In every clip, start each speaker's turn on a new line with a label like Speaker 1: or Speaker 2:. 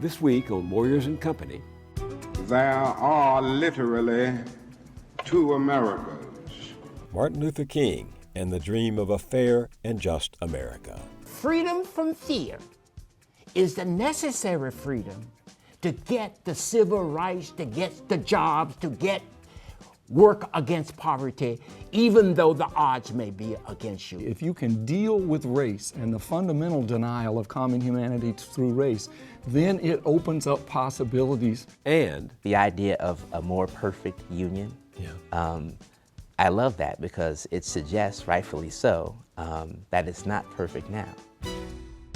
Speaker 1: This week on Warriors and Company.
Speaker 2: There are literally two Americas.
Speaker 1: Martin Luther King and the dream of a fair and just America.
Speaker 3: Freedom from fear is the necessary freedom to get the civil rights, to get the jobs, to get work against poverty, even though the odds may be against you.
Speaker 4: If you can deal with race and the fundamental denial of common humanity through race, then it opens up possibilities.
Speaker 1: And
Speaker 5: the idea of a more perfect union, I love that because it suggests, rightfully so, that it's not perfect now.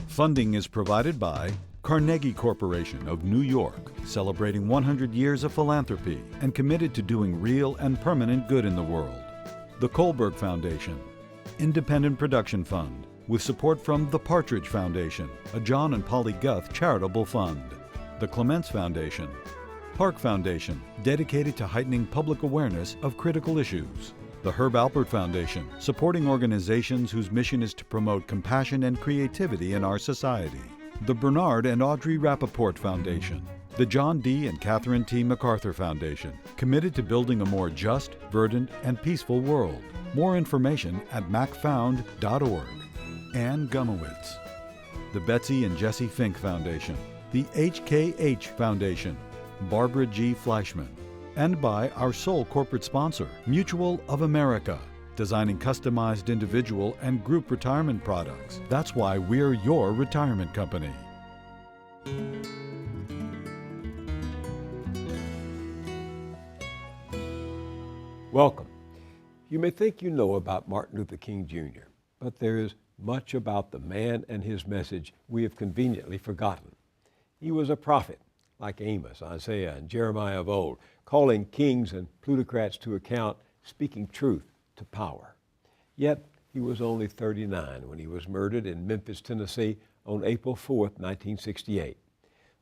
Speaker 6: Funding is provided by Carnegie Corporation of New York, celebrating 100 years of philanthropy and committed to doing real and permanent good in the world. The Kohlberg Foundation, Independent Production Fund, with support from the Partridge Foundation, a John and Polly Guth charitable fund. The Clements Foundation, Park Foundation, dedicated to heightening public awareness of critical issues. The Herb Alpert Foundation, supporting organizations whose mission is to promote compassion and creativity in our society. The Bernard and Audrey Rappaport Foundation, the John D. and Catherine T. MacArthur Foundation, committed to building a more just, verdant, and peaceful world. More information at macfound.org. Ann Gumowitz. The Betsy and Jesse Fink Foundation, the HKH Foundation, Barbara G. Fleischman, and by our sole corporate sponsor, Mutual of America, designing customized individual and group retirement products. That's why we're your retirement company.
Speaker 1: welcome. You may think you know about Martin Luther King Jr., but there is much about the man and his message we have conveniently forgotten. He was a prophet, like Amos, Isaiah, and Jeremiah of old, calling kings and plutocrats to account, speaking truth to power. Yet he was only 39 when he was murdered in Memphis, Tennessee on April 4, 1968.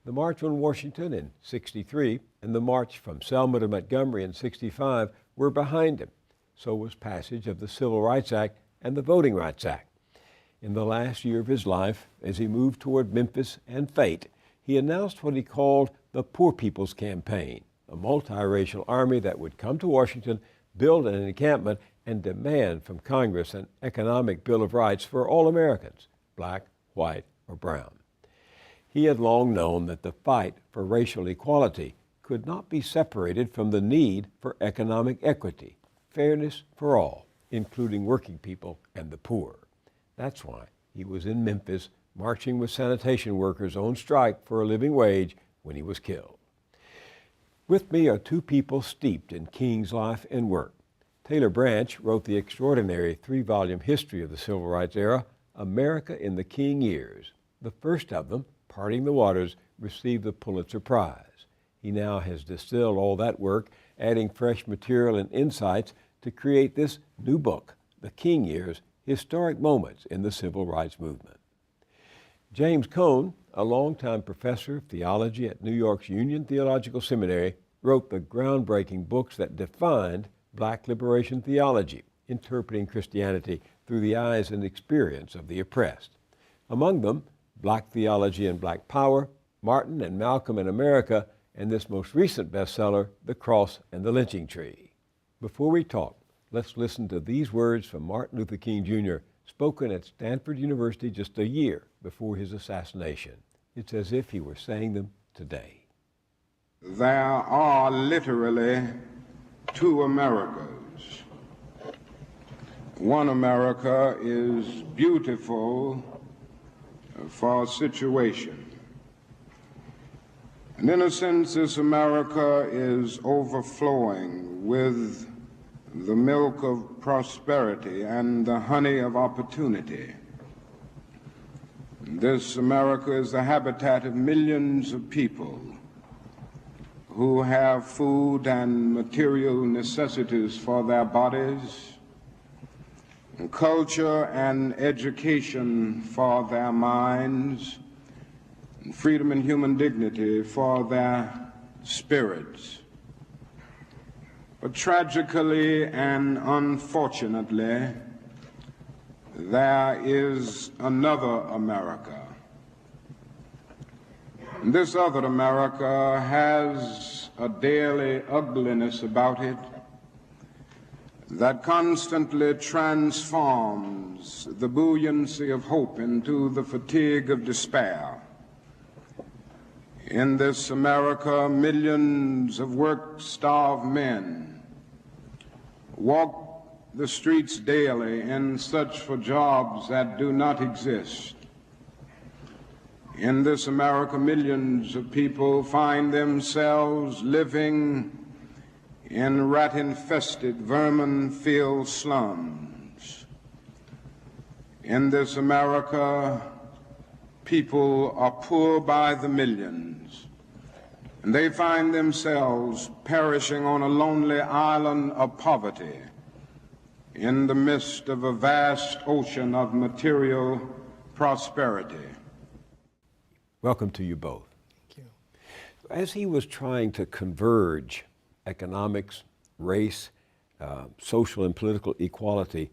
Speaker 1: The March on Washington in 63 and the march from Selma to Montgomery in 65 were behind him. So was passage of the Civil Rights Act and the Voting Rights Act. In the last year of his life, as he moved toward Memphis and fate, he announced what he called the Poor People's Campaign, a multiracial army that would come to Washington, build an encampment, and demand from Congress an economic Bill of Rights for all Americans, black, white, or brown. He had long known that the fight for racial equality could not be separated from the need for economic equity, fairness for all, including working people and the poor. That's why he was in Memphis marching with sanitation workers on strike for a living wage when he was killed. With me are two people steeped in King's life and work. Taylor Branch wrote the extraordinary 3-volume history of the Civil Rights era, America in the King Years. The first of them, Parting the Waters, received the Pulitzer Prize. He now has distilled all that work, adding fresh material and insights to create this new book, The King Years, Historic Moments in the Civil Rights Movement. James Cone, a longtime professor of theology at New York's Union Theological Seminary, wrote the groundbreaking books that defined Black liberation theology, interpreting Christianity through the eyes and experience of the oppressed. Among them, Black Theology and Black Power, Martin and Malcolm in America, and this most recent bestseller, The Cross and the Lynching Tree. Before we talk, let's listen to these words from Martin Luther King Jr., spoken at Stanford University just a year before his assassination. It's as if he were saying them today.
Speaker 2: There are literally two Americas. One America is beautiful for situation. And in a sense, this America is overflowing with the milk of prosperity and the honey of opportunity. This America is the habitat of millions of people who have food and material necessities for their bodies, and culture and education for their minds, and freedom and human dignity for their spirits. But tragically and unfortunately, there is another America, This other America has a daily ugliness about it that constantly transforms the buoyancy of hope into the fatigue of despair. In this America, millions of work-starved men walk the streets daily in search for jobs that do not exist. In this America, millions of people find themselves living in rat-infested, vermin-filled slums. In this America, people are poor by the millions, and they find themselves perishing on a lonely island of poverty in the midst of a vast ocean of material prosperity.
Speaker 1: Welcome to you both.
Speaker 3: Thank you.
Speaker 1: As he was trying to converge economics, race, social and political equality,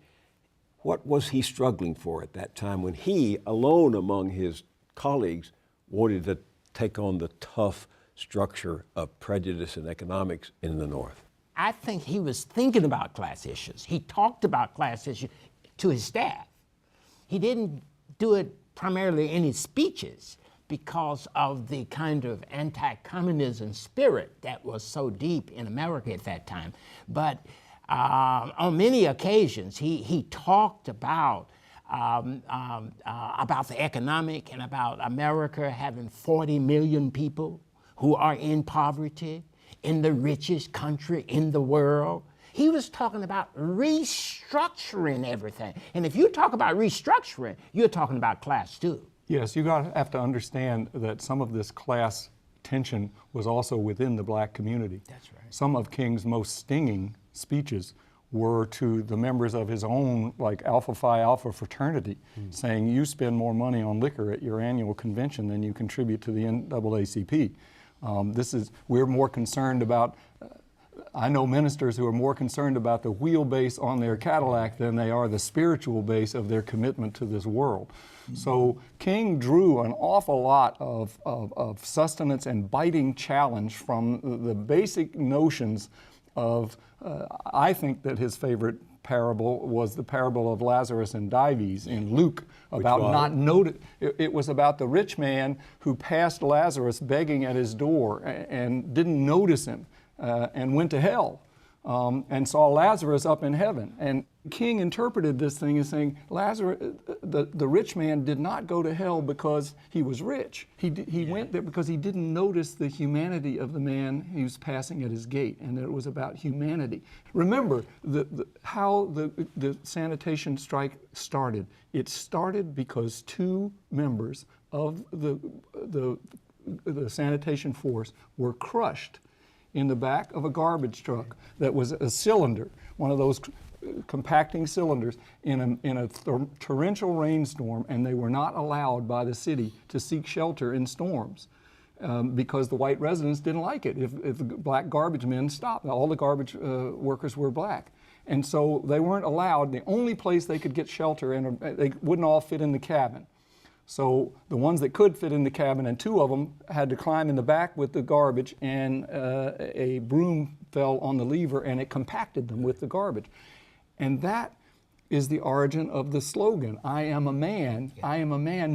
Speaker 1: what was he struggling for at that time when he, alone among his colleagues, wanted to take on the tough structure of prejudice and economics in the North?
Speaker 3: I think he was thinking about class issues. He talked about class issues to his staff. He didn't do it primarily in his speeches because of the kind of anti-communism spirit that was so deep in America at that time. But on many occasions, he talked about the economic and about America having 40 million people who are in poverty, in the richest country in the world. He was talking about restructuring everything. And if you talk about restructuring, you're talking about class too.
Speaker 4: Yes, you have to understand that some of this class tension was also within the black community.
Speaker 3: That's right.
Speaker 4: Some of King's most stinging speeches were to the members of his own, like Alpha Phi Alpha fraternity, saying, you spend more money on liquor at your annual convention than you contribute to the NAACP. We're more concerned about, I know ministers who are more concerned about the wheelbase on their Cadillac than they are the spiritual base of their commitment to this world. So King drew an awful lot of sustenance and biting challenge from the basic notions of, I think that his favorite parable was the parable of Lazarus and Dives in Luke, about not noting. It was about the rich man who passed Lazarus begging at his door and didn't notice him and went to hell and saw Lazarus up in heaven. And King interpreted this thing as saying Lazarus, the rich man did not go to hell because he was rich. He went there because he didn't notice the humanity of the man he was passing at his gate, and that it was about humanity. Remember how the sanitation strike started. It started because two members of the sanitation force were crushed in the back of a garbage truck that was a cylinder, one of those compacting cylinders, in a torrential rainstorm, and they were not allowed by the city to seek shelter in storms because the white residents didn't like it if the black garbage men stopped. All the garbage workers were black. And so they weren't allowed. The only place they could get shelter, and they wouldn't all fit in the cabin. So the ones that could fit in the cabin, and two of them had to climb in the back with the garbage, and a broom fell on the lever and it compacted them with the garbage. And that is the origin of the slogan, I am a man,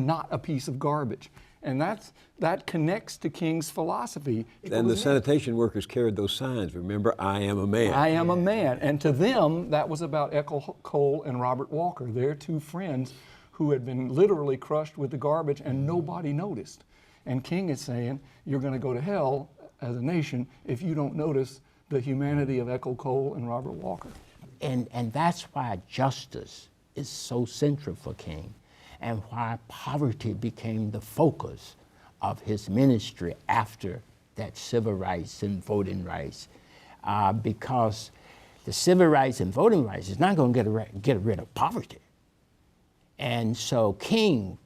Speaker 4: not a piece of garbage. And that connects to King's philosophy.
Speaker 1: And the sanitation workers carried those signs, remember, I am a man.
Speaker 4: I am a man. And to them, that was about Ethel Cole and Robert Walker, their two friends who had been literally crushed with the garbage and nobody noticed. And King is saying, you're going to go to hell as a nation if you don't notice the humanity of Ethel Cole and Robert Walker.
Speaker 3: And that's why justice is so central for King, and why poverty became the focus of his ministry after that civil rights and voting rights, because the civil rights and voting rights is not going to get rid of poverty. And so King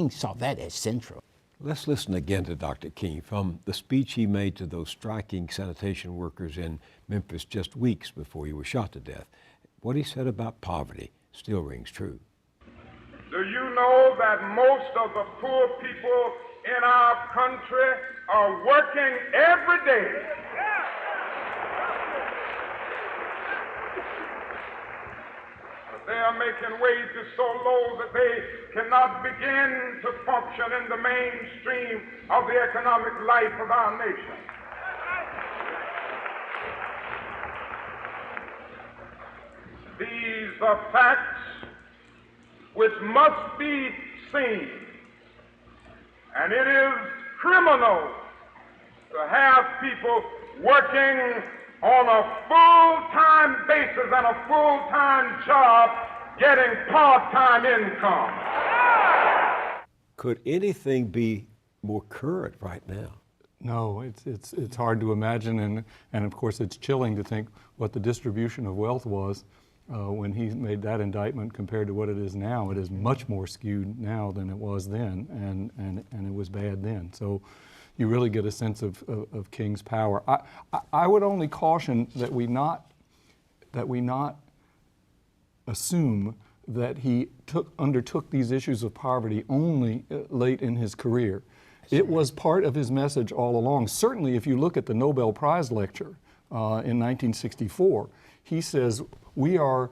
Speaker 3: saw that as central.
Speaker 1: Let's listen again to Dr. King from the speech he made to those striking sanitation workers in Memphis just weeks before he was shot to death. What he said about poverty still rings true.
Speaker 2: Do you know that most of the poor people in our country are working every day they are making wages so low that they cannot begin to function in the mainstream of the economic life of our nation. These are facts which must be seen, and it is criminal to have people working on a full-time basis and a full-time job getting part-time income.
Speaker 1: Could anything be more current right now?
Speaker 4: No, it's hard to imagine, and of course it's chilling to think what the distribution of wealth was when he made that indictment compared to what it is now. It is much more skewed now than it was then, and it was bad then. So you really get a sense of King's power. I would only caution that we not assume that he undertook these issues of poverty only late in his career. It was part of his message all along. Certainly, if you look at the Nobel Prize lecture in 1964, he says, the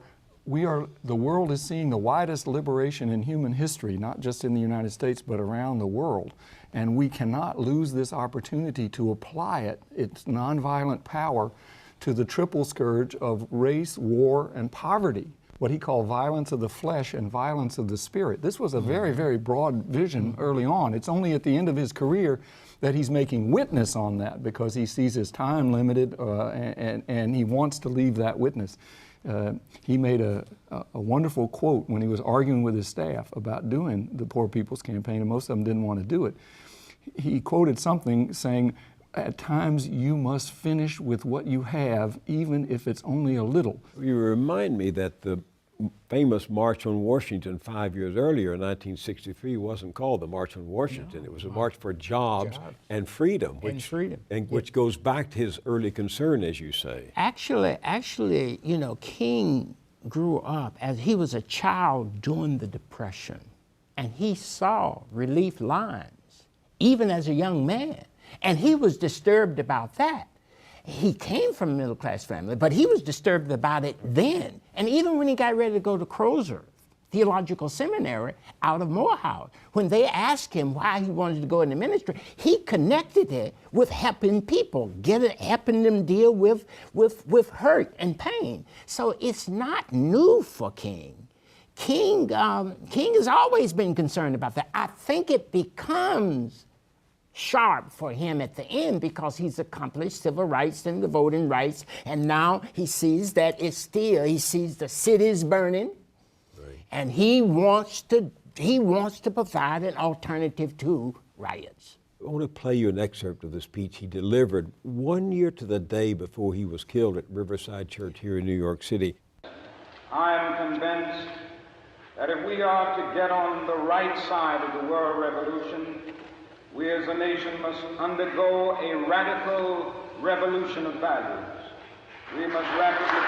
Speaker 4: world is seeing the widest liberation in human history, not just in the United States, but around the world. And we cannot lose this opportunity to apply its nonviolent power, to the triple scourge of race, war, and poverty, what he called violence of the flesh and violence of the spirit. This was a very, very broad vision early on. It's only at the end of his career that he's making witness on that, because he sees his time limited and he wants to leave that witness. He made a wonderful quote when he was arguing with his staff about doing the Poor People's Campaign, and most of them didn't want to do it. He quoted something saying, "At times you must finish with what you have, even if it's only a little."
Speaker 1: You remind me that the famous March on Washington 5 years earlier in 1963 wasn't called the March on Washington. It was a march for jobs and freedom, which goes back to his early concern, as you say.
Speaker 3: Actually, you know, King grew up as he was a child during the Depression, and he saw relief lines even as a young man, and he was disturbed about that. He came from a middle-class family, but he was disturbed about it then. And even when he got ready to go to Crozer Theological Seminary out of Morehouse, when they asked him why he wanted to go into ministry, he connected it with helping people, helping them deal with hurt and pain. So it's not new for King. King has always been concerned about that. I think it becomes sharp for him at the end because he's accomplished civil rights and the voting rights, and now he sees that he sees the cities burning, and he wants to provide an alternative to riots.
Speaker 1: I want to play you an excerpt of the speech he delivered 1 year to the day before he was killed at Riverside Church here in New York City.
Speaker 2: I am convinced that if we are to get on the right side of the world revolution, we as a nation must undergo a radical revolution of values. We must rapidly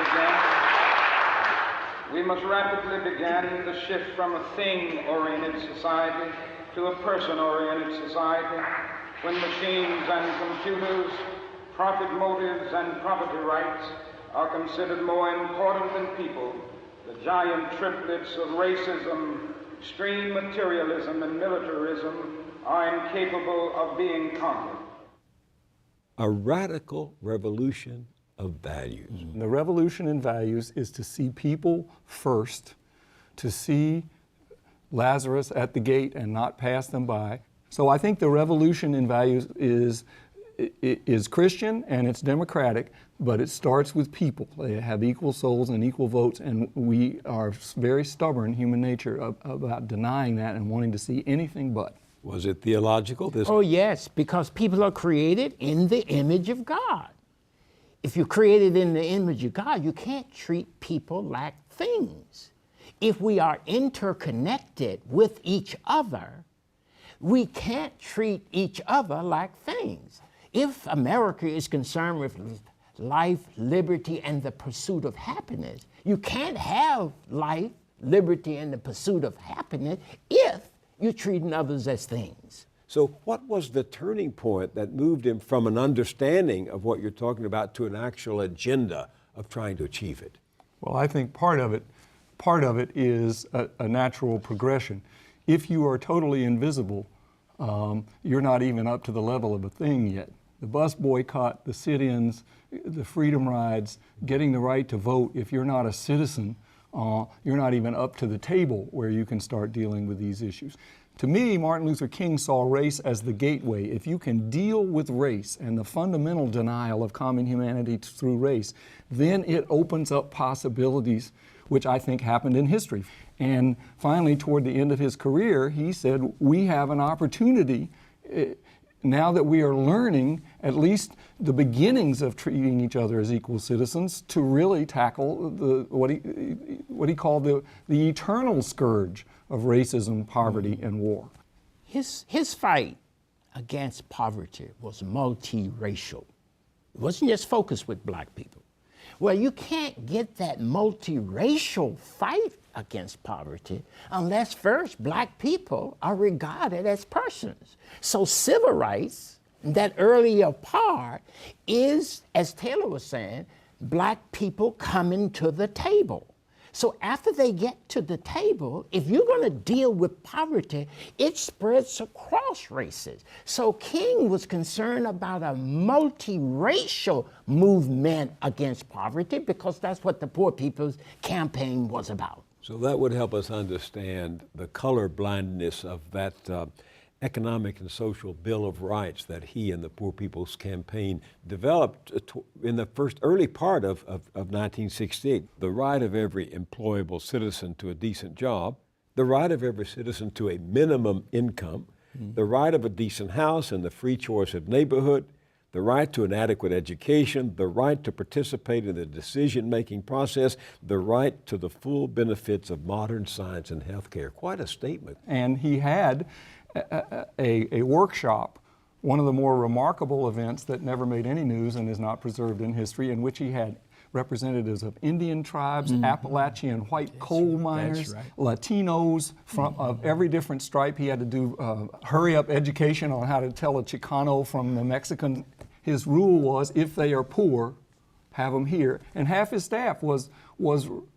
Speaker 2: begin the shift from a thing-oriented society to a person-oriented society, when machines and computers, profit motives and property rights are considered more important than people. The giant triplets of racism, extreme materialism, and militarism are incapable of being conquered.
Speaker 1: A radical revolution of values.
Speaker 4: The revolution in values is to see people first, to see Lazarus at the gate and not pass them by. So I think the revolution in values is Christian and it's democratic, but it starts with people. They have equal souls and equal votes, and we are very stubborn, human nature, about denying that and wanting to see anything but.
Speaker 1: Was it theological?
Speaker 3: Oh yes, because people are created in the image of God. If you're created in the image of God, you can't treat people like things. If we are interconnected with each other, we can't treat each other like things. If America is concerned with life, liberty, and the pursuit of happiness, you can't have life, liberty, and the pursuit of happiness if you're treating others as things.
Speaker 1: So what was the turning point that moved him from an understanding of what you're talking about to an actual agenda of trying to achieve it?
Speaker 4: Well, I think part of it is a natural progression. If you are totally invisible, you're not even up to the level of a thing yet. The bus boycott, the sit-ins, the freedom rides, getting the right to vote, if you're not a citizen, you're not even up to the table where you can start dealing with these issues. To me, Martin Luther King saw race as the gateway. If you can deal with race and the fundamental denial of common humanity through race, then it opens up possibilities, which I think happened in history. And finally, toward the end of his career, he said, we have an opportunity, now that we are learning at least the beginnings of treating each other as equal citizens, to really tackle what he called the eternal scourge of racism, poverty, and war.
Speaker 3: His fight against poverty was multiracial. It wasn't just focused with black people. Well, you can't get that multiracial fight against poverty unless first black people are regarded as persons. So civil rights, that earlier part, is, as Taylor was saying, black people coming to the table. So after they get to the table, if you're going to deal with poverty, it spreads across races. So King was concerned about a multiracial movement against poverty because that's what the Poor People's Campaign was about.
Speaker 1: So that would help us understand the color blindness of that economic and social Bill of Rights that he and the Poor People's Campaign developed in the early part of 1968. The right of every employable citizen to a decent job, the right of every citizen to a minimum income, the right of a decent house and the free choice of neighborhood, the right to an adequate education, the right to participate in the decision-making process, the right to the full benefits of modern science and healthcare. Quite a statement.
Speaker 4: And he had a workshop, one of the more remarkable events that never made any news and is not preserved in history, in which he had representatives of Indian tribes, Appalachian white coal miners, Latinos of every different stripe. He had to do hurry-up education on how to tell a Chicano from the Mexican. His rule was, if they are poor, have them here. And half his staff was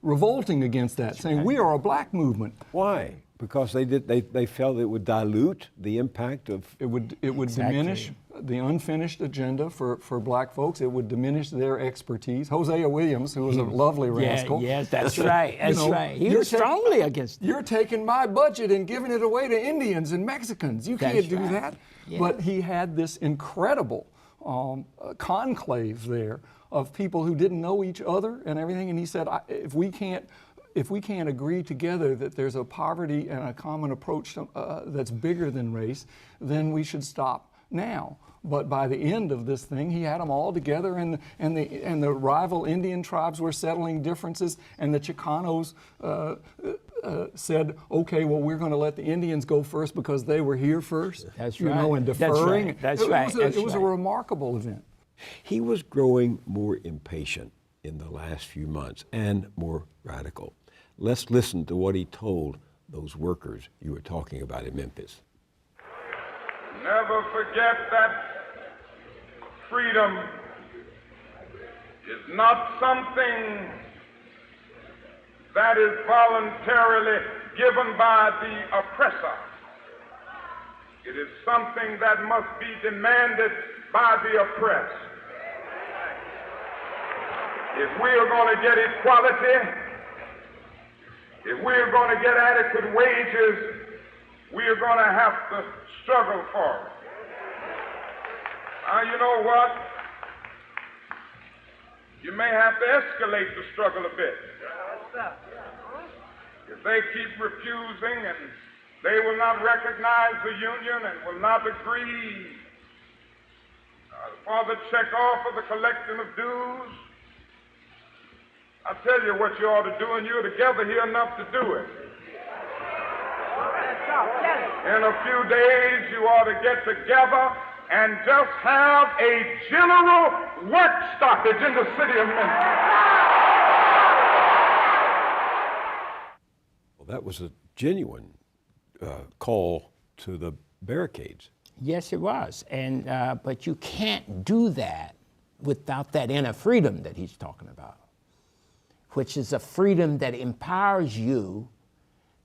Speaker 4: revolting against that, saying, we are a black movement.
Speaker 1: Why? Because they felt it would dilute the impact of...
Speaker 4: It would diminish the unfinished agenda for black folks. It would diminish their expertise. Hosea Williams, who was a lovely rascal.
Speaker 3: Yes, that's right. That's right. He was strongly against it.
Speaker 4: You're taking my budget and giving it away to Indians and Mexicans. You can't do that. Yeah. But he had this incredible conclave there of people who didn't know each other and everything. And he said, if we can't agree together that there's a poverty and a common approach that's bigger than race, then we should stop now. But by the end of this thing, he had them all together, and the rival Indian tribes were settling differences, and the Chicanos said, okay, well, we're going to let the Indians go first because they were here first.
Speaker 3: That's right.
Speaker 4: And deferring.
Speaker 3: That's right.
Speaker 4: It was a remarkable event.
Speaker 1: He was growing more impatient in the last few months and more radical. Let's listen to what he told those workers you were talking about in Memphis.
Speaker 2: Never forget that freedom is not something that is voluntarily given by the oppressor. It is something that must be demanded by the oppressed. If we are going to get equality, if we're going to get adequate wages, we are going to have to struggle for it. Now, you know what? You may have to escalate the struggle a bit. If they keep refusing and they will not recognize the union and will not agree for the check off of the collection of dues, I tell you what you ought to do, and you're together here enough to do it. In a few days, you ought to get together and just have a general work stoppage in the city of Memphis.
Speaker 1: Well, that was a genuine call to the barricades.
Speaker 3: Yes, it was. And but you can't do that without that inner freedom that he's talking about, which is a freedom that empowers you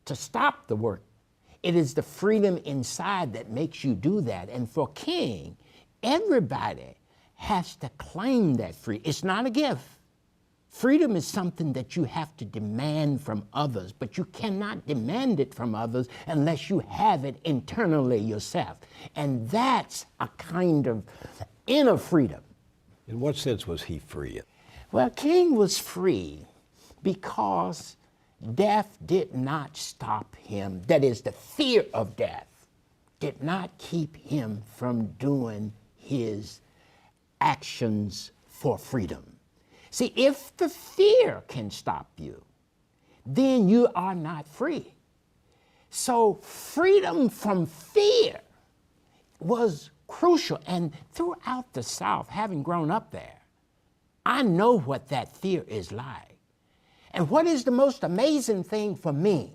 Speaker 3: to stop the work. It is the freedom inside that makes you do that. And for King, everybody has to claim that freedom. It's not a gift. Freedom is something that you have to demand from others, but you cannot demand it from others unless you have it internally yourself. And that's a kind of inner freedom.
Speaker 1: In what sense was he free?
Speaker 3: Well, King was free because death did not stop him. That is, the fear of death did not keep him from doing his actions for freedom. See, if the fear can stop you, then you are not free. So freedom from fear was crucial. And throughout the South, having grown up there, I know what that fear is like. And what is the most amazing thing for me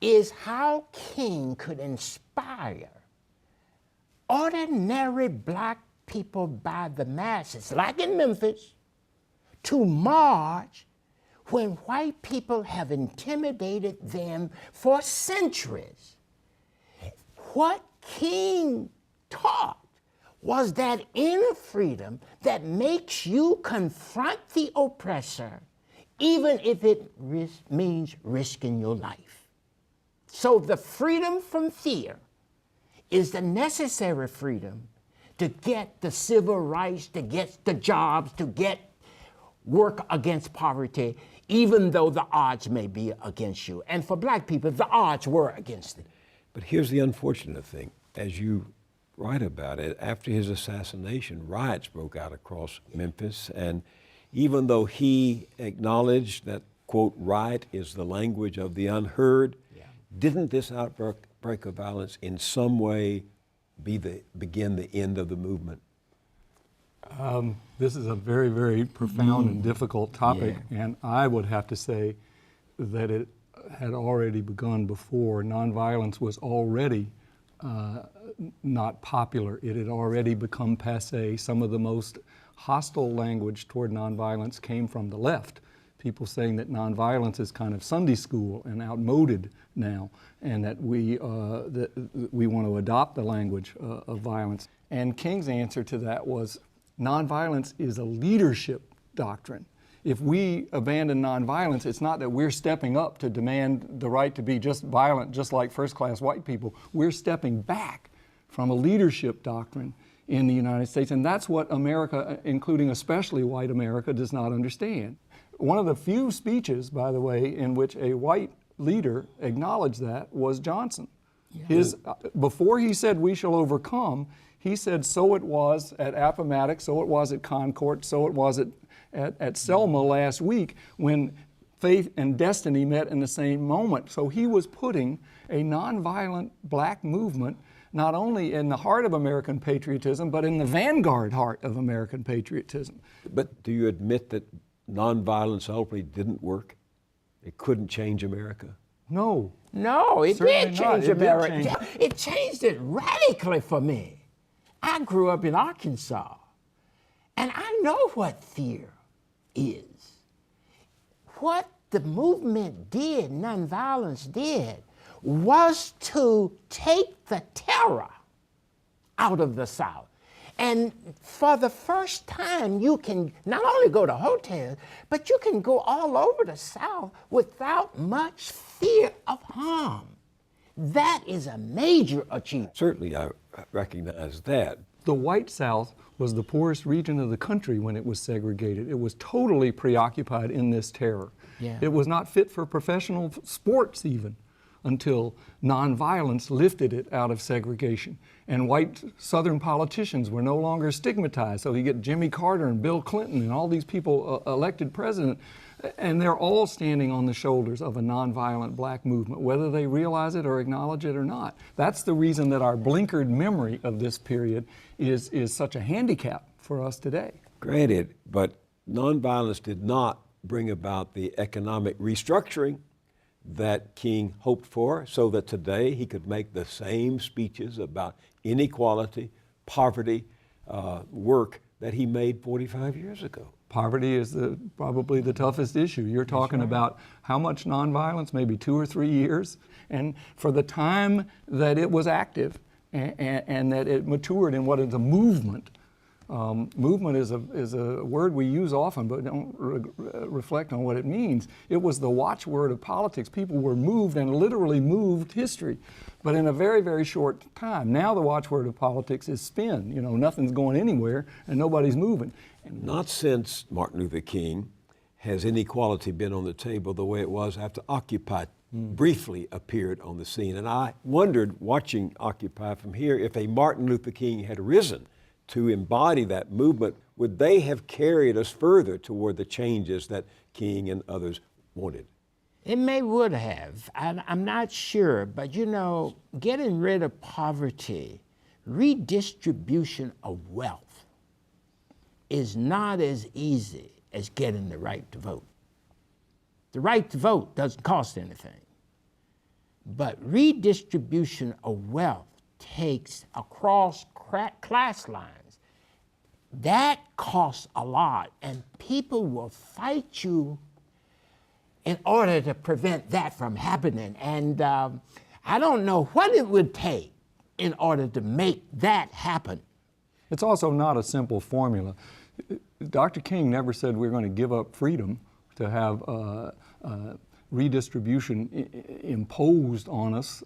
Speaker 3: is how King could inspire ordinary black people by the masses, like in Memphis, to march when white people have intimidated them for centuries. What King taught was that inner freedom that makes you confront the oppressor, even if it means risking your life. So the freedom from fear is the necessary freedom to get the civil rights, to get the jobs, to get work against poverty, even though the odds may be against you. And for black people, the odds were against them.
Speaker 1: But here's the unfortunate thing. As you write about it, after his assassination, riots broke out across Memphis. And even though he acknowledged that, quote, riot is the language of the unheard, didn't this outbreak of violence in some way begin the end of the movement?
Speaker 4: This is a very, very profound and difficult topic, and I would have to say that it had already begun before. Nonviolence was already not popular. It had already become passé. Some of the most hostile language toward nonviolence came from the left. People saying that nonviolence is kind of Sunday school and outmoded now, and that we want to adopt the language of violence. And King's answer to that was, nonviolence is a leadership doctrine. If we abandon nonviolence, it's not that we're stepping up to demand the right to be just violent, just like first-class white people. We're stepping back from a leadership doctrine in the United States, and that's what America, including especially white America, does not understand. One of the few speeches, by the way, in which a white leader acknowledged that was Johnson. Before he said, "We shall overcome," he said, "So it was at Appomattox, so it was at Concord, so it was at Selma last week," when faith and destiny met in the same moment. So he was putting a nonviolent black movement not only in the heart of American patriotism, but in the vanguard heart of American patriotism.
Speaker 1: But do you admit that nonviolence ultimately didn't work? It couldn't change America?
Speaker 4: No.
Speaker 3: No, it
Speaker 4: Certainly
Speaker 3: did
Speaker 4: not.
Speaker 3: change
Speaker 4: It did
Speaker 3: America.
Speaker 4: change.
Speaker 3: It changed it radically for me. I grew up in Arkansas, and I know what fear is. What the movement did, nonviolence did, was to take the terror out of the South. And for the first time, you can not only go to hotels, but you can go all over the South without much fear of harm. That is a major achievement.
Speaker 1: Certainly, I recognize that.
Speaker 4: The white South was the poorest region of the country when it was segregated. It was totally preoccupied in this terror.
Speaker 3: Yeah.
Speaker 4: It was not fit for professional sports even until nonviolence lifted it out of segregation. And white Southern politicians were no longer stigmatized. So you get Jimmy Carter and Bill Clinton and all these people elected president, and they're all standing on the shoulders of a nonviolent black movement, whether they realize it or acknowledge it or not. That's the reason that our blinkered memory of this period is such a handicap for us today.
Speaker 1: Granted, but nonviolence did not bring about the economic restructuring that King hoped for, so that today he could make the same speeches about inequality, poverty, work that he made 45 years ago?
Speaker 4: Poverty is probably the toughest issue. You're talking about how much nonviolence, maybe 2 or 3 years, and for the time that it was active and that it matured in what is a movement. Movement is a word we use often, but don't reflect on what it means. It was the watchword of politics. People were moved and literally moved history, but in a very, very short time. Now the watchword of politics is spin. You know, nothing's going anywhere and nobody's moving.
Speaker 1: Not since Martin Luther King has inequality been on the table the way it was after Occupy briefly appeared on the scene. And I wondered, watching Occupy from here, if a Martin Luther King had risen to embody that movement, would they have carried us further toward the changes that King and others wanted?
Speaker 3: It would have. I'm not sure, but you know, getting rid of poverty, redistribution of wealth is not as easy as getting the right to vote. The right to vote doesn't cost anything, but redistribution of wealth takes across class lines. That costs a lot, and people will fight you in order to prevent that from happening. And I don't know what it would take in order to make that happen.
Speaker 4: It's also not a simple formula. Dr. King never said we're going to give up freedom to have redistribution imposed on us.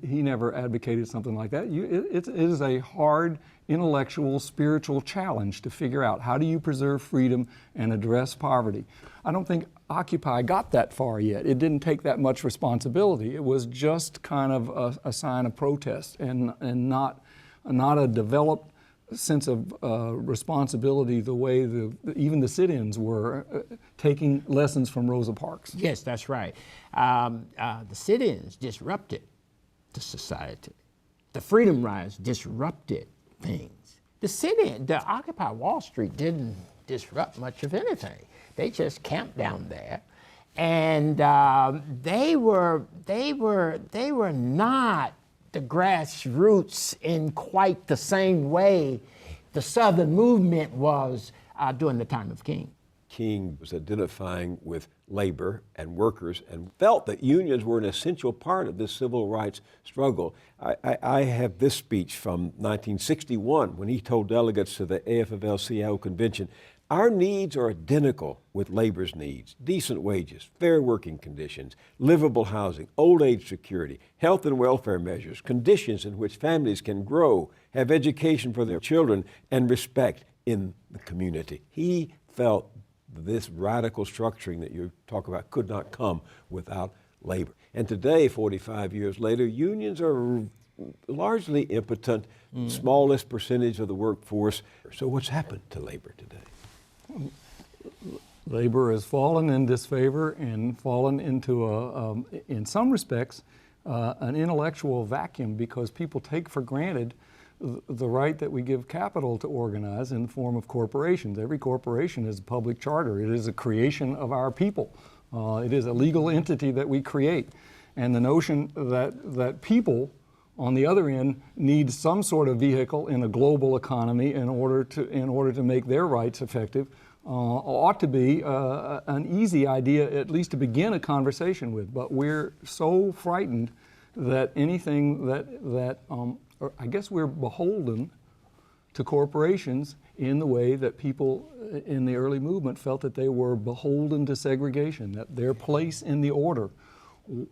Speaker 4: He never advocated something like that. It is a hard intellectual, spiritual challenge to figure out how do you preserve freedom and address poverty. I don't think Occupy got that far yet. It didn't take that much responsibility. It was just kind of a sign of protest and not a developed sense of responsibility the way even the sit-ins were taking lessons from Rosa Parks.
Speaker 3: Yes, that's right. The sit-ins disrupted the society. The Freedom Rise disrupted things. The Occupy Wall Street didn't disrupt much of anything. They just camped down there, and they were not the grassroots in quite the same way the Southern movement was during the time of King.
Speaker 1: King was identifying with labor and workers and felt that unions were an essential part of this civil rights struggle. I have this speech from 1961 when he told delegates to the AFL-CIO convention, "Our needs are identical with labor's needs: decent wages, fair working conditions, livable housing, old age security, health and welfare measures, conditions in which families can grow, have education for their children, and respect in the community." He felt this radical structuring that you talk about could not come without labor. And today, 45 years later, unions are largely impotent, smallest percentage of the workforce. So what's happened to labor today?
Speaker 4: Labor has fallen in disfavor and fallen into, in some respects, an intellectual vacuum, because people take for granted the right that we give capital to organize in the form of corporations. Every corporation is a public charter. It is a creation of our people. It is a legal entity that we create. And the notion that people, on the other end, need some sort of vehicle in a global economy in order to make their rights effective ought to be an easy idea, at least to begin a conversation with. But we're so frightened that anything or I guess we're beholden to corporations in the way that people in the early movement felt that they were beholden to segregation, that their place in the order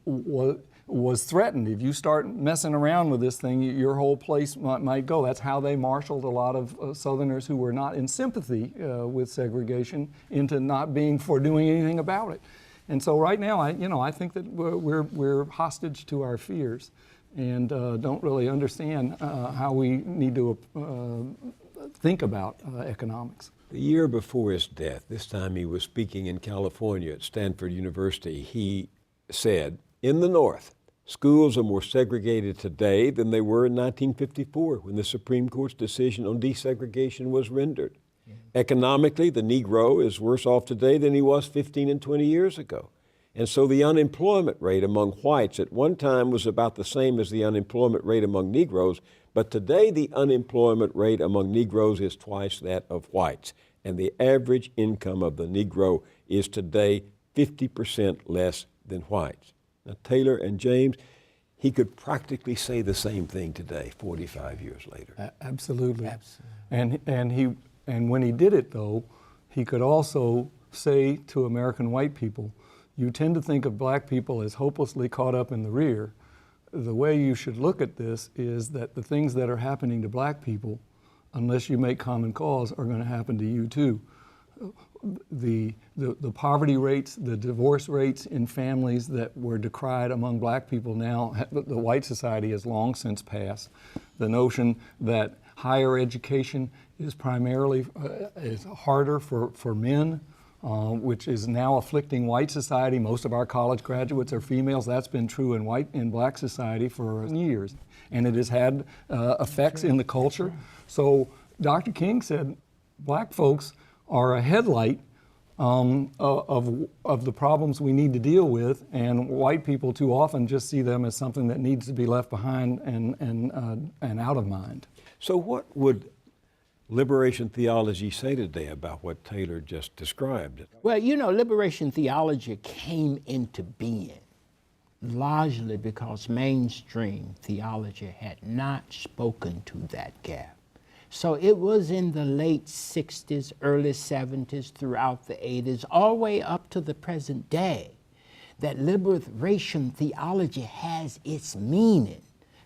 Speaker 4: was threatened. If you start messing around with this thing, your whole place might go. That's how they marshaled a lot of Southerners who were not in sympathy with segregation into not being for doing anything about it. And so right now, I think that we're hostage to our fears and don't really understand how we need to think about economics.
Speaker 1: The year before his death, this time he was speaking in California at Stanford University, he said, "In the North, schools are more segregated today than they were in 1954 when the Supreme Court's decision on desegregation was rendered. Economically, the Negro is worse off today than he was 15 and 20 years ago. And so the unemployment rate among whites at one time was about the same as the unemployment rate among Negroes, but today the unemployment rate among Negroes is twice that of whites. And the average income of the Negro is today 50% less than whites. Now, Taylor and James, he could practically say the same thing today, 45 years later.
Speaker 4: Absolutely. And when he did it, though, he could also say to American white people, you tend to think of black people as hopelessly caught up in the rear. The way you should look at this is that the things that are happening to black people, unless you make common cause, are going to happen to you too. The poverty rates, the divorce rates in families that were decried among black people now, the white society has long since passed. The notion that higher education is primarily is harder for men, which is now afflicting white society. Most of our college graduates are females. That's been true in black society for years, and it has had effects in the culture. So Dr. King said, black folks are a headlight of the problems we need to deal with, and white people too often just see them as something that needs to be left behind and out of mind.
Speaker 1: So what would liberation theology say today about what Taylor just described?
Speaker 3: Well, you know, liberation theology came into being largely because mainstream theology had not spoken to that gap. So it was in the late 60s, early 70s, throughout the 80s, all the way up to the present day, that liberation theology has its meaning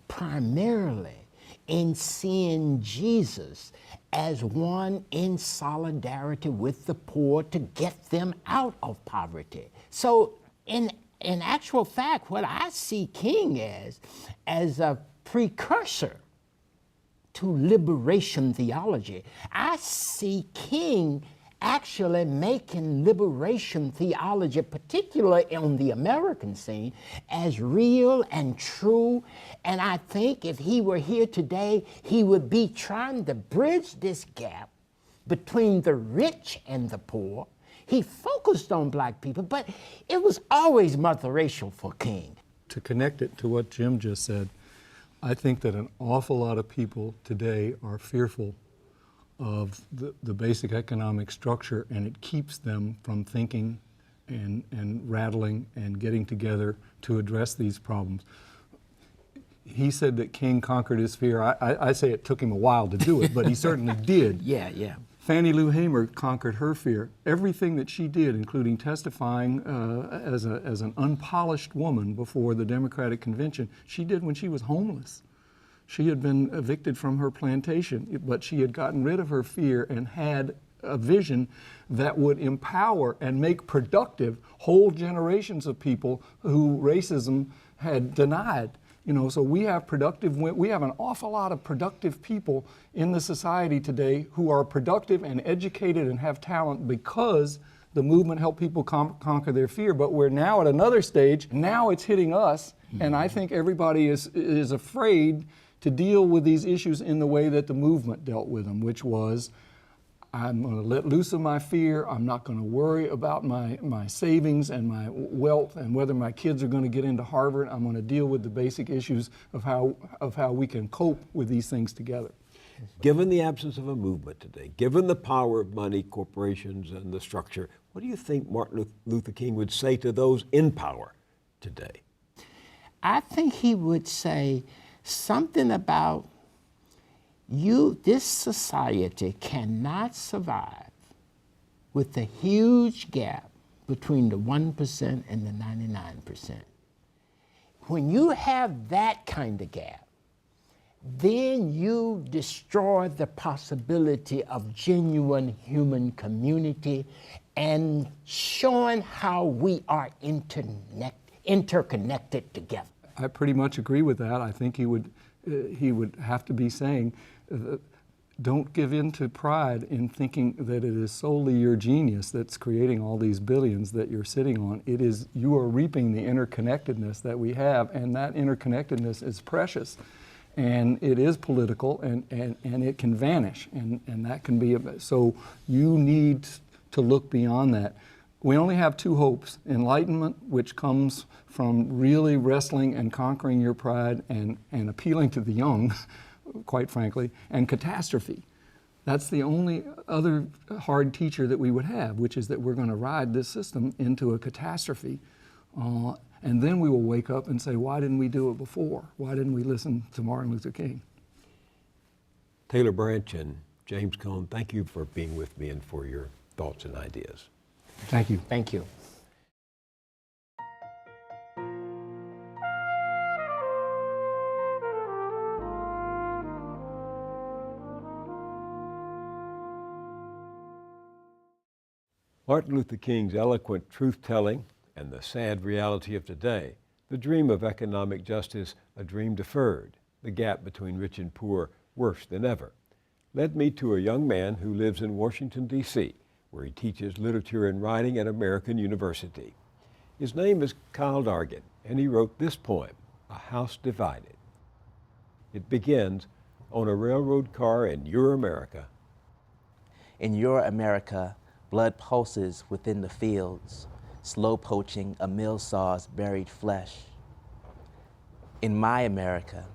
Speaker 3: primarily in seeing Jesus as one in solidarity with the poor to get them out of poverty. So in actual fact, what I see King as a precursor to liberation theology, I see King actually making liberation theology, particularly on the American scene, as real and true. And I think if he were here today, he would be trying to bridge this gap between the rich and the poor. He focused on black people, but it was always multiracial for King.
Speaker 4: To connect it to what Jim just said, I think that an awful lot of people today are fearful of the basic economic structure, and it keeps them from thinking and rattling and getting together to address these problems. He said that King conquered his fear. I say it took him a while to do it, but he certainly did.
Speaker 3: Yeah.
Speaker 4: Fannie Lou Hamer conquered her fear. Everything that she did, including testifying as an unpolished woman before the Democratic Convention, she did when she was homeless. She had been evicted from her plantation, but she had gotten rid of her fear and had a vision that would empower and make productive whole generations of people who racism had denied. You know, so we have an awful lot of productive people in the society today who are productive and educated and have talent because the movement helped people conquer their fear. But we're now at another stage. Now it's hitting us, and I think everybody is afraid to deal with these issues in the way that the movement dealt with them, which was, I'm going to let loose of my fear. I'm not going to worry about my savings and my wealth and whether my kids are going to get into Harvard. I'm going to deal with the basic issues of how we can cope with these things together.
Speaker 1: Given the absence of a movement today, given the power of money, corporations, and the structure, what do you think Martin Luther King would say to those in power today?
Speaker 3: I think he would say something about, this society cannot survive with the huge gap between the 1% and the 99%. When you have that kind of gap, then you destroy the possibility of genuine human community and showing how we are interconnected together.
Speaker 4: I pretty much agree with that. I think he would have to be saying, don't give in to pride in thinking that it is solely your genius that's creating all these billions that you're sitting on. It is, you are reaping the interconnectedness that we have, and that interconnectedness is precious. And it is political, and it can vanish, and that can be, so you need to look beyond that. we only have two hopes: enlightenment, which comes from really wrestling and conquering your pride and appealing to the young, quite frankly, and catastrophe. That's the only other hard teacher that we would have, which is that we're going to ride this system into a catastrophe. And then we will wake up and say, why didn't we do it before? Why didn't we listen to Martin Luther King?
Speaker 1: Taylor Branch and James Cone, thank you for being with me and for your thoughts and ideas.
Speaker 4: Thank you.
Speaker 3: Thank you.
Speaker 1: Martin Luther King's eloquent truth-telling and the sad reality of today, the dream of economic justice, a dream deferred, the gap between rich and poor worse than ever, led me to a young man who lives in Washington, D.C., where he teaches literature and writing at American University. His name is Kyle Dargan, and he wrote this poem, A House Divided. It begins, on a railroad car in your America.
Speaker 5: In your America, blood pulses within the fields, slow poaching a mill saw's buried flesh. In my America,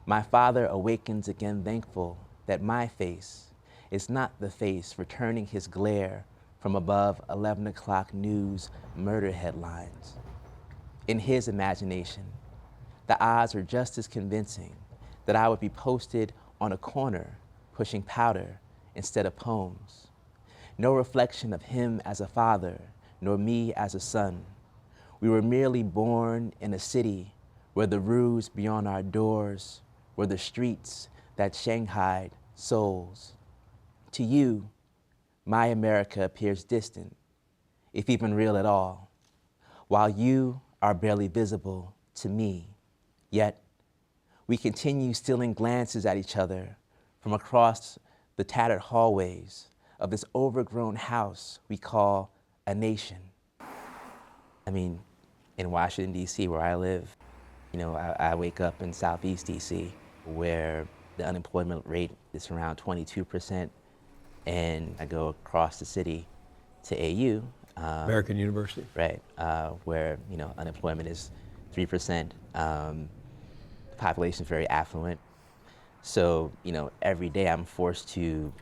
Speaker 5: my father awakens again thankful that my face is not the face returning his glare from above 11 o'clock news murder headlines. In his imagination, the odds are just as convincing that I would be posted on a corner pushing powder instead of poems. No reflection of him as a father, nor me as a son. We were merely born in a city where the roofs beyond our doors were the streets that shanghaied souls. To you, my America appears distant, if even real at all, while you are barely visible to me. Yet, we continue stealing glances at each other from across the tattered hallways of this overgrown house we call a nation. I mean, in Washington, D.C., where I live, I wake up in Southeast D.C., where the unemployment rate is around 22%, and I go across the city to AU.
Speaker 1: American University.
Speaker 5: Right, where, unemployment is 3%. The population is very affluent. So, every day I'm forced to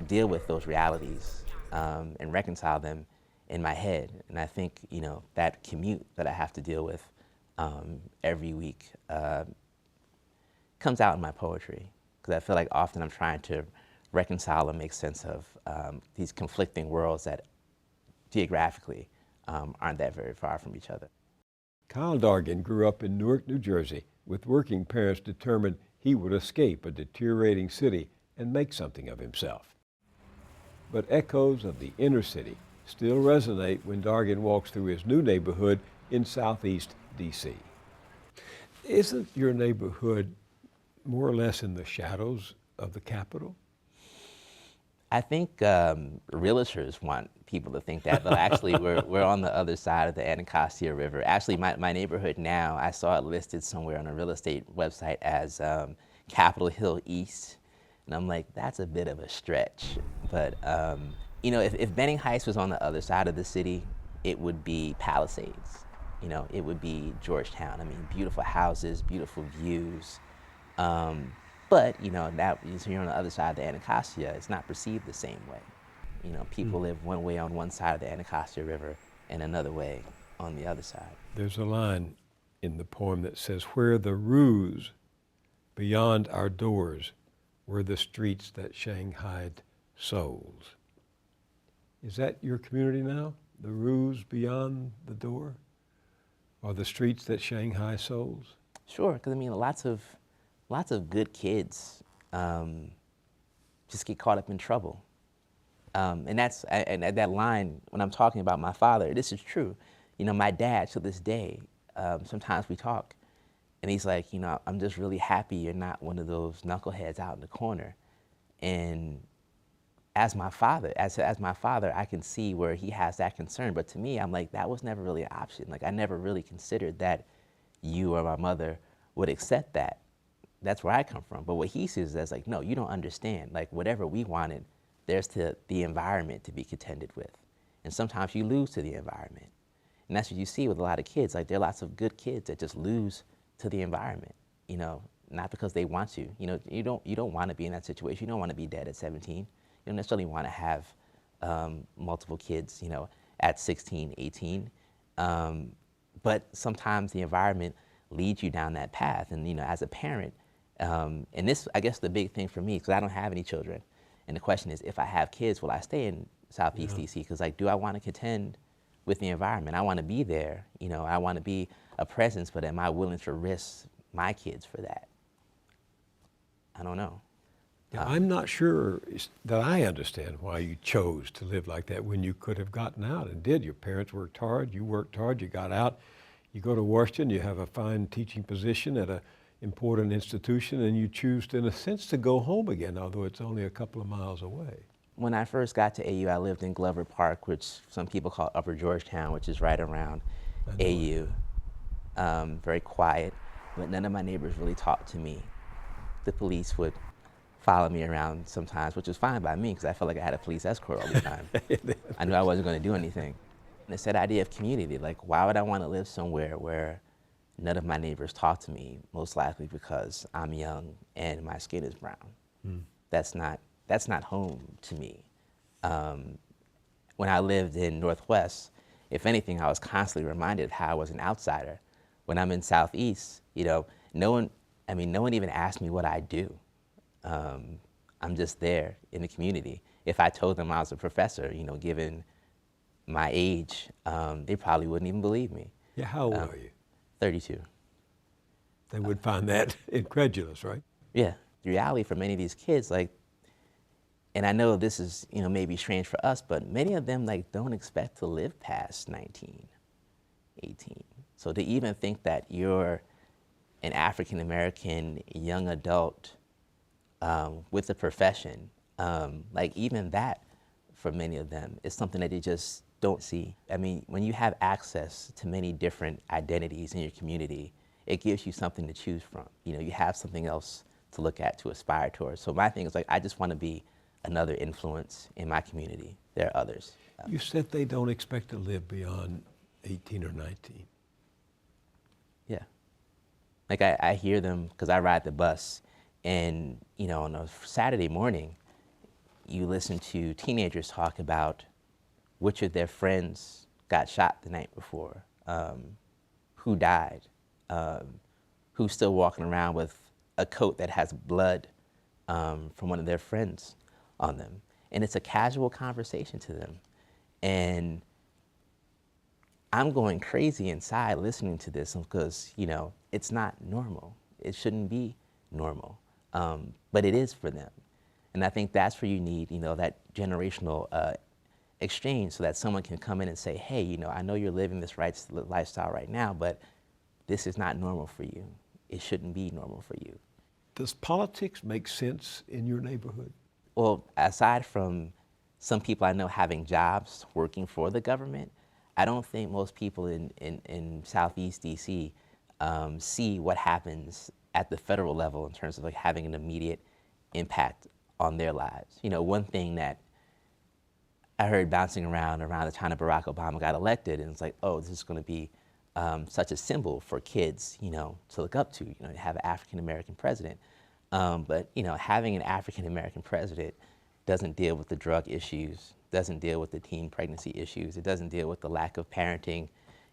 Speaker 5: deal with those realities and reconcile them in my head. And I think, that commute that I have to deal with every week comes out in my poetry, because I feel like often I'm trying to reconcile and make sense of these conflicting worlds that geographically aren't that very far from each other.
Speaker 1: Kyle Dargan grew up in Newark, New Jersey, with working parents determined he would escape a deteriorating city and make something of himself. But echoes of the inner city still resonate when Dargan walks through his new neighborhood in Southeast D.C. Isn't your neighborhood more or less in the shadows of the Capitol?
Speaker 5: I think realtors want people to think that, but actually we're on the other side of the Anacostia River. Actually, my neighborhood now, I saw it listed somewhere on a real estate website as Capitol Hill East, and I'm like, that's a bit of a stretch. But if Benning Heights was on the other side of the city, it would be Palisades. It would be Georgetown. I mean, beautiful houses, beautiful views. But, that you're on the other side of the Anacostia, it's not perceived the same way. People live one way on one side of the Anacostia River and another way on the other side.
Speaker 1: There's a line in the poem that says, where the roofs beyond our doors were the streets that shanghaied souls. Is that your community now? The roofs beyond the door? Or the streets that shanghai souls?
Speaker 5: Sure, because lots of good kids just get caught up in trouble. And that line, when I'm talking about my father, this is true. My dad, to this day, sometimes we talk, and he's like, I'm just really happy you're not one of those knuckleheads out in the corner. And as my father, I can see where he has that concern. But to me, I'm like, that was never really an option. Like, I never really considered that you or my mother would accept that. That's where I come from. But what he sees is like, no, you don't understand. Like, whatever we wanted, there's the environment to be contended with. And sometimes you lose to the environment. And that's what you see with a lot of kids. Like, there are lots of good kids that just lose to the environment, you know, not because they want to. You know, you don't want to be in that situation. You don't want to be dead at 17. You don't necessarily want to have multiple kids, you know, at 16, 18. But sometimes the environment leads you down that path. And, you know, as a parent, and this, I guess the big thing for me, because I don't have any children, and the question is, if I have kids, will I stay in Southeast DC? Because, like, do I want to contend with the environment? I want to be there, you know, I want to be a presence, but am I willing to risk my kids for that? I don't know.
Speaker 1: Yeah, I'm not sure that I understand why you chose to live like that when you could have gotten out and did. Your parents worked hard, you worked hard, you got out, you go to Washington, you have a fine teaching position at an important institution, and you choose, in a sense, to go home again, although it's only a couple of miles away.
Speaker 5: When I first got to AU, I lived in Glover Park, which some people call Upper Georgetown, which is right around AU. Very quiet, but none of my neighbors really talked to me. The police would follow me around sometimes, which was fine by me because I felt like I had a police escort all the time. I knew I wasn't going to do anything. And it's that idea of community. Like, why would I want to live somewhere where none of my neighbors talk to me? Most likely because I'm young and my skin is brown. That's not home to me. When I lived in Northwest, if anything, I was constantly reminded of how I was an outsider. When I'm in Southeast, you know, no one even asked me what I do. I'm just there in the community. If I told them I was a professor, you know, given my age, they probably wouldn't even believe me.
Speaker 1: Yeah, how old are you?
Speaker 5: 32.
Speaker 1: They would find that incredulous, right?
Speaker 5: Yeah, the reality for many of these kids, like, and I know this is, you know, maybe strange for us, but many of them, like, don't expect to live past 19, 18. So to even think that you're an African-American young adult with a profession, like, even that, for many of them, is something that they just don't see. I mean, when you have access to many different identities in your community, it gives you something to choose from. You know, you have something else to look at, to aspire towards. So my thing is, like, I just want to be another influence in my community. There are others.
Speaker 1: You said they don't expect to live beyond 18 or 19.
Speaker 5: Yeah. Like, I hear them, because I ride the bus, and, you know, on a Saturday morning, you listen to teenagers talk about which of their friends got shot the night before, who died, who's still walking around with a coat that has blood from one of their friends on them. And it's a casual conversation to them. And I'm going crazy inside listening to this because, you know, it's not normal. It shouldn't be normal, but it is for them. And I think that's where you need, you know, that generational exchange, so that someone can come in and say, hey, you know, I know you're living this lifestyle right now, but this is not normal for you. It shouldn't be normal for you.
Speaker 1: Does politics make sense in your neighborhood?
Speaker 5: Well, aside from some people I know having jobs working for the government, I don't think most people in Southeast DC see what happens at the federal level in terms of, like, having an immediate impact on their lives. You know, one thing that I heard bouncing around the time that Barack Obama got elected, and it's like, oh, this is going to be such a symbol for kids, you know, to look up to, you know, to have an African-American president. But, you know, having an African-American president doesn't deal with the drug issues, doesn't deal with the teen pregnancy issues, it doesn't deal with the lack of parenting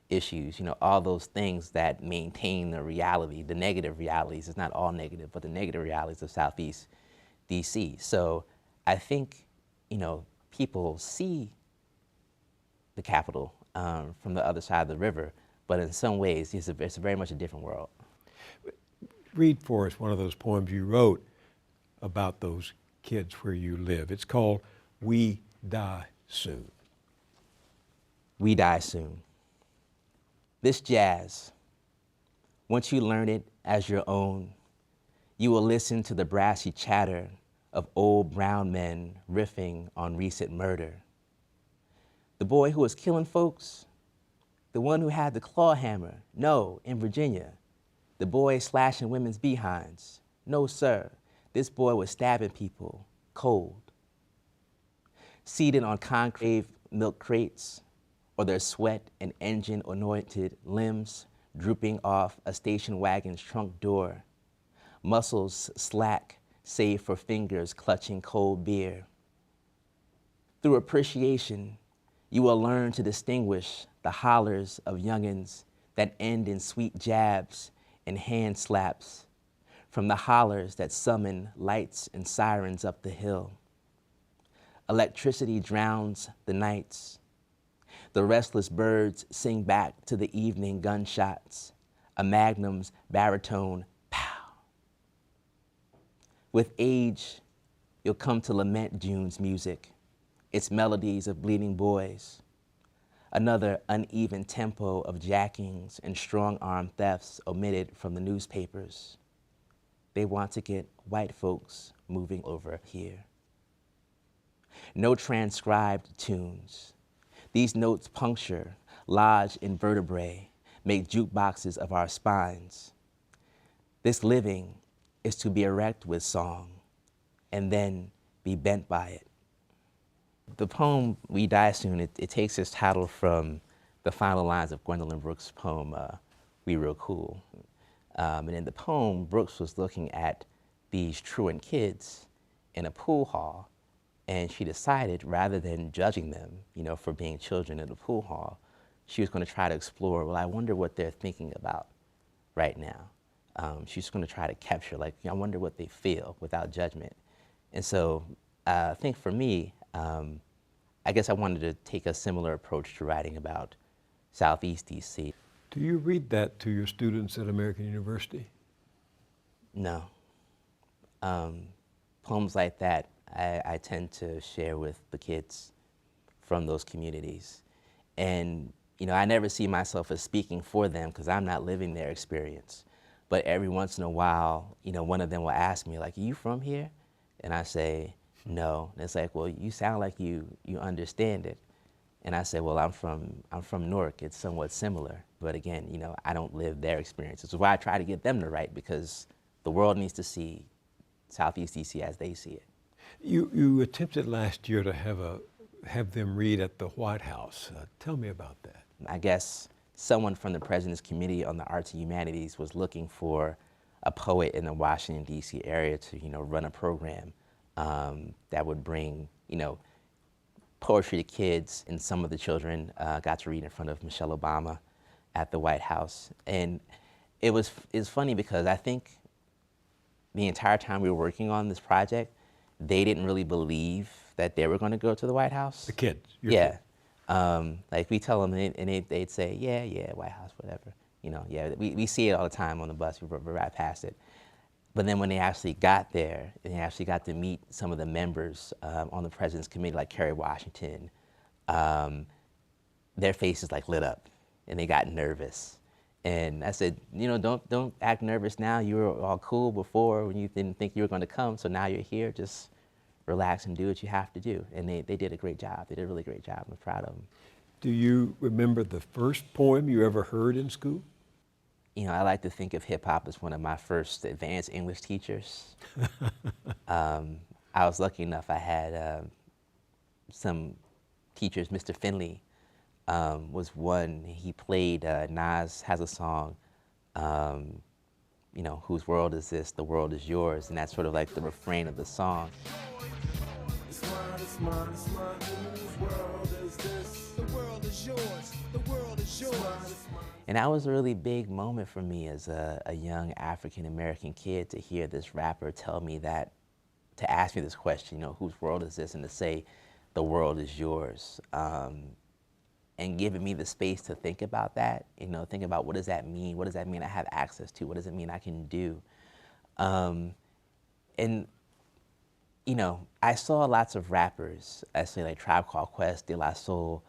Speaker 5: issues, you know, all those things that maintain the reality, the negative realities. It's not all negative, but the negative realities of Southeast DC. So I think, you know, people see the Capitol from the other side of the river, but in some ways, it's very much a different world.
Speaker 1: Read for us one of those poems you wrote about those kids where you live. It's called We Die Soon.
Speaker 5: We die soon. This jazz, once you learn it as your own, you will listen to the brassy chatter of old brown men riffing on recent murder. The boy who was killing folks, the one who had the claw hammer, no, in Virginia. The boy slashing women's behinds, no sir, this boy was stabbing people cold. Seated on concave milk crates, or their sweat and engine-anointed limbs drooping off a station wagon's trunk door, muscles slack save for fingers clutching cold beer. Through appreciation, you will learn to distinguish the hollers of youngins that end in sweet jabs and hand slaps from the hollers that summon lights and sirens up the hill. Electricity drowns the nights. The restless birds sing back to the evening gunshots, a magnum's baritone pow. With age, you'll come to lament June's music, its melodies of bleeding boys, another uneven tempo of jackings and strong-arm thefts omitted from the newspapers. They want to get white folks moving over here. No transcribed tunes. These notes puncture, lodge in vertebrae, make jukeboxes of our spines. This living is to be erect with song and then be bent by it. The poem, We Die Soon, it takes its title from the final lines of Gwendolyn Brooks' poem, We Real Cool. And in the poem, Brooks was looking at these truant kids in a pool hall, and she decided, rather than judging them, for being children in a pool hall, she was going to try to explore, well, I wonder what they're thinking about right now. She's going to try to capture, I wonder what they feel without judgment. And so I think for me, I guess I wanted to take a similar approach to writing about Southeast DC.
Speaker 1: Do you read that to your students at American University?
Speaker 5: No. Poems like that, I tend to share with the kids from those communities. And, I never see myself as speaking for them because I'm not living their experience. But every once in a while, one of them will ask me, are you from here? And I say, no. And it's like, well, you sound like you understand it. And I say, well, I'm from Newark. It's somewhat similar. But again, I don't live their experiences. It's why I try to get them to write, because the world needs to see Southeast DC as they see it.
Speaker 1: You attempted last year to have them read at the White House. Tell me about that.
Speaker 5: I guess someone from the President's Committee on the Arts and Humanities was looking for a poet in the Washington, D.C. area to, run a program that would bring, poetry to kids. And some of the children got to read in front of Michelle Obama at the White House. And it's funny because I think the entire time we were working on this project, they didn't really believe that they were going to go to the White House.
Speaker 1: The kids?
Speaker 5: Yeah. We tell them, and they'd say, yeah, White House, whatever. We see it all the time on the bus. We ride past it. But then when they actually got there, and they actually got to meet some of the members on the President's Committee, like Kerry Washington, their faces lit up, and they got nervous. And I said, don't act nervous now. You were all cool before when you didn't think you were going to come, so now you're here. Just relax and do what you have to do. And they did a great job. They did a really great job. I'm proud of them. Do you remember the first poem you ever heard in school? I like to think of hip hop as one of my first advanced English teachers. I was lucky enough, I had some teachers. Mr. Finley was one. He played, Nas has a song, whose world is this? The world is yours. And that's sort of like the refrain of the song.
Speaker 7: It's mine, whose world is this? The world is yours, the world is yours.
Speaker 5: And that was a really big moment for me as a young African-American kid to hear this rapper tell me that, to ask me this question, whose world is this? And to say, the world is yours. And giving me the space to think about that, think about what does that mean? What does that mean I have access to? What does it mean I can do? I saw lots of rappers, I say like Tribe Called Quest, De La Soul,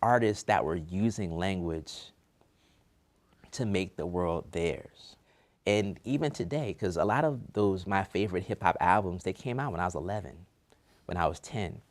Speaker 5: artists that were using language to make the world theirs. And even today, because a lot of those, my favorite hip hop albums, they came out when I was 11, when I was 10.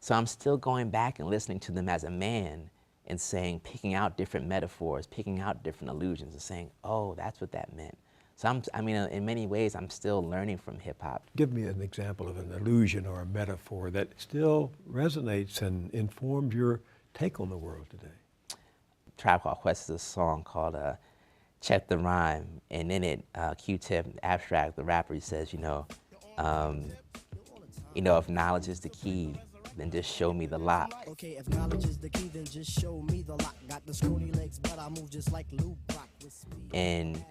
Speaker 5: So I'm still going back and listening to them as a man and picking out different metaphors, picking out different allusions and saying, oh, that's what that meant. So I mean, in many ways, I'm still learning from hip hop.
Speaker 1: Give me an example of an allusion or a metaphor that still resonates and informs your take on the world today.
Speaker 5: Tribe Called Quest is a song called Check the Rhyme, and in it, Q-Tip, Abstract, the rapper, he says, if knowledge is the key, then just show me the lock.
Speaker 7: Okay, if knowledge is the key, then just show me the lock. Got the scrawny legs, but I move just like Lou Brock with speed.
Speaker 5: And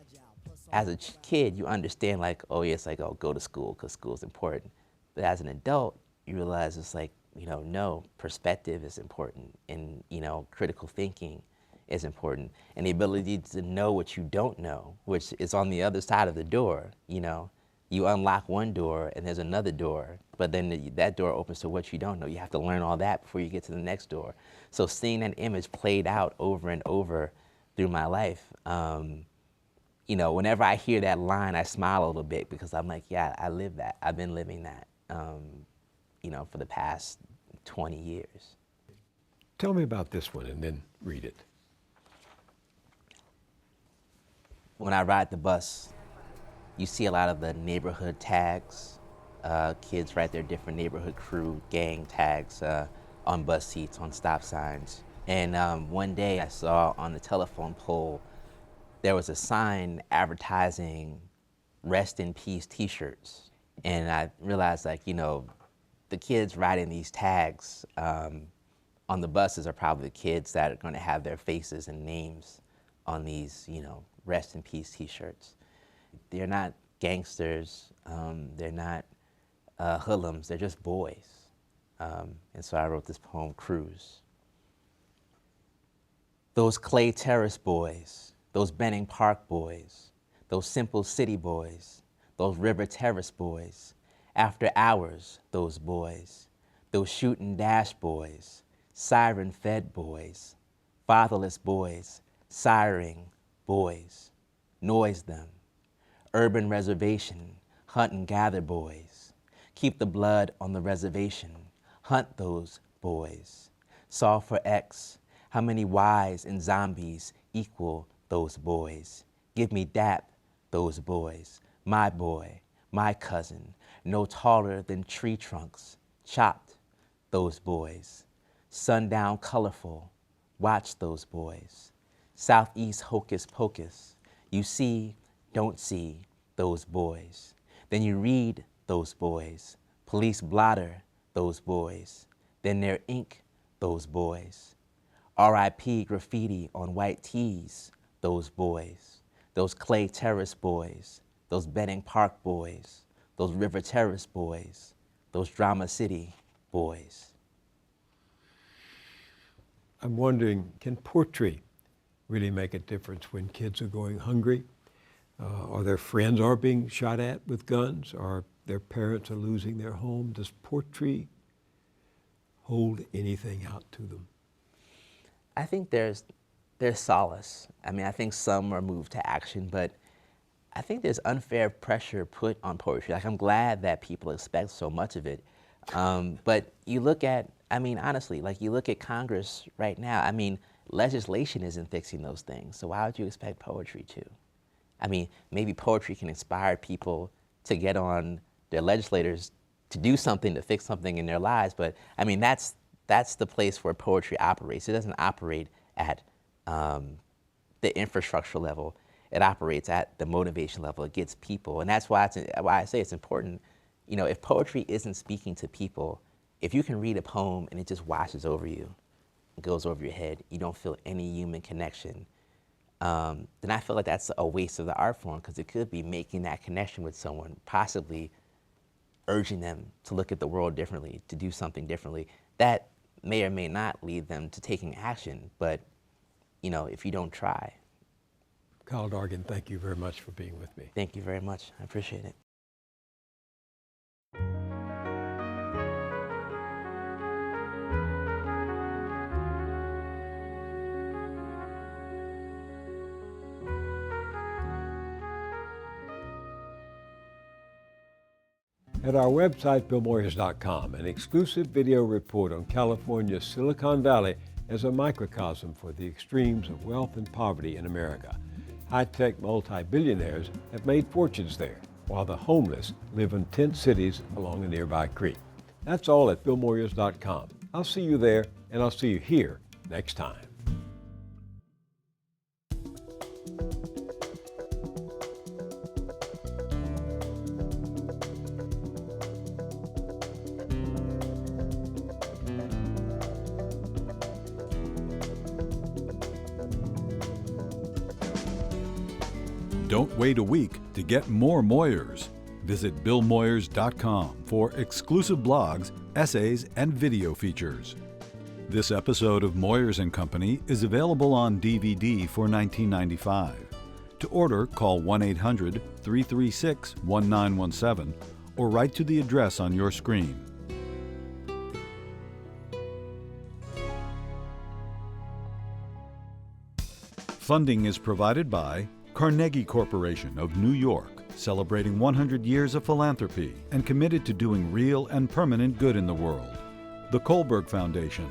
Speaker 5: as a kid, you understand like, oh, yeah, it's like, oh, go to school because school's important. But as an adult, you realize it's like, no, perspective is important, and, critical thinking is important, and the ability to know what you don't know, which is on the other side of the door. You unlock one door and there's another door, but then that door opens to what you don't know. You have to learn all that before you get to the next door. So seeing that image played out over and over through my life, whenever I hear that line, I smile a little bit because I'm like, yeah, I live that. I've been living that, for the past 20 years.
Speaker 1: Tell me about this one and then read it.
Speaker 5: When I ride the bus, you see a lot of the neighborhood tags. Kids write their different neighborhood crew, gang tags on bus seats, on stop signs. And one day I saw on the telephone pole, there was a sign advertising Rest in Peace t-shirts. And I realized the kids writing these tags on the buses are probably the kids that are gonna have their faces and names on these, Rest in Peace t-shirts. They're not gangsters, they're not hoodlums, they're just boys. And so I wrote this poem, Cruise. Those Clay Terrace boys, those Benning Park boys, those Simple City boys, those River Terrace boys, after hours, those boys, those shoot and dash boys, siren-fed boys, fatherless boys, siring boys, noise them. Urban reservation, hunt and gather boys. Keep the blood on the reservation, hunt those boys. Solve for X, how many Ys and zombies equal those boys? Give me dap, those boys. My boy, my cousin, no taller than tree trunks, chopped those boys. Sundown colorful, watch those boys. Southeast hocus pocus, you see, don't see those boys. Then you read those boys, police blotter those boys. Then their ink those boys. R.I.P. graffiti on white tees, those boys. Those Clay Terrace boys, those Benning Park boys, those River Terrace boys, those Drama City boys.
Speaker 1: I'm wondering, can poetry really make a difference when kids are going hungry? Or their friends are being shot at with guns? Or their parents are losing their home? Does poetry hold anything out to them?
Speaker 5: I think there's solace. I mean, I think some are moved to action, but I think there's unfair pressure put on poetry. Like, I'm glad that people expect so much of it. But you look at, I mean, honestly, like you look at Congress right now, I mean, legislation isn't fixing those things, so why would you expect poetry to? I mean, maybe poetry can inspire people to get on their legislators to do something, to fix something in their lives, but I mean, that's the place where poetry operates. It doesn't operate at the infrastructure level. It operates at the motivation level. It gets people, and that's why I say it's important. You know, if poetry isn't speaking to people, if you can read a poem and it just washes over you, it goes over your head, you don't feel any human connection, then I feel like that's a waste of the art form, because it could be making that connection with someone, possibly urging them to look at the world differently, to do something differently. That may or may not lead them to taking action, but you know, if you don't try.
Speaker 1: Kyle Dargan, thank you very much for being with me.
Speaker 5: Thank you very much. I appreciate it.
Speaker 1: At our website, BillMoyers.com, an exclusive video report on California's Silicon Valley as a microcosm for the extremes of wealth and poverty in America. High-tech multi-billionaires have made fortunes there, while the homeless live in tent cities along a nearby creek. That's all at BillMoyers.com. I'll see you there, and I'll see you here next time.
Speaker 6: Don't wait a week to get more Moyers. Visit BillMoyers.com for exclusive blogs, essays, and video features. This episode of Moyers & Company is available on DVD for $19.95. To order, call 1-800-336-1917 or write to the address on your screen. Funding is provided by Carnegie Corporation of New York, celebrating 100 years of philanthropy and committed to doing real and permanent good in the world. The Kohlberg Foundation,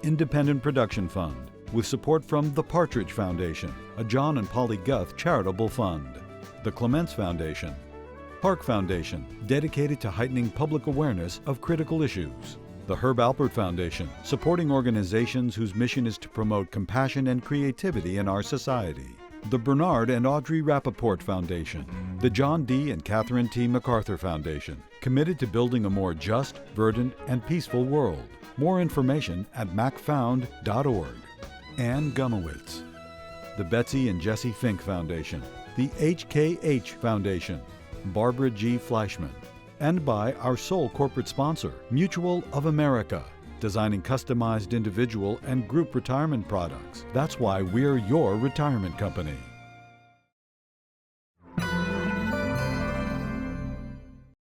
Speaker 6: Independent Production Fund, with support from the Partridge Foundation, a John and Polly Guth charitable fund. The Clements Foundation, Park Foundation, dedicated to heightening public awareness of critical issues. The Herb Alpert Foundation, supporting organizations whose mission is to promote compassion and creativity in our society. The Bernard and Audrey Rappaport Foundation, the John D. and Catherine T. MacArthur Foundation, committed to building a more just, verdant, and peaceful world. More information at macfound.org. Ann Gumowitz, the Betsy and Jesse Fink Foundation, the HKH Foundation, Barbara G. Fleischman, and by our sole corporate sponsor, Mutual of America, designing customized individual and group retirement products. That's why we're your retirement company.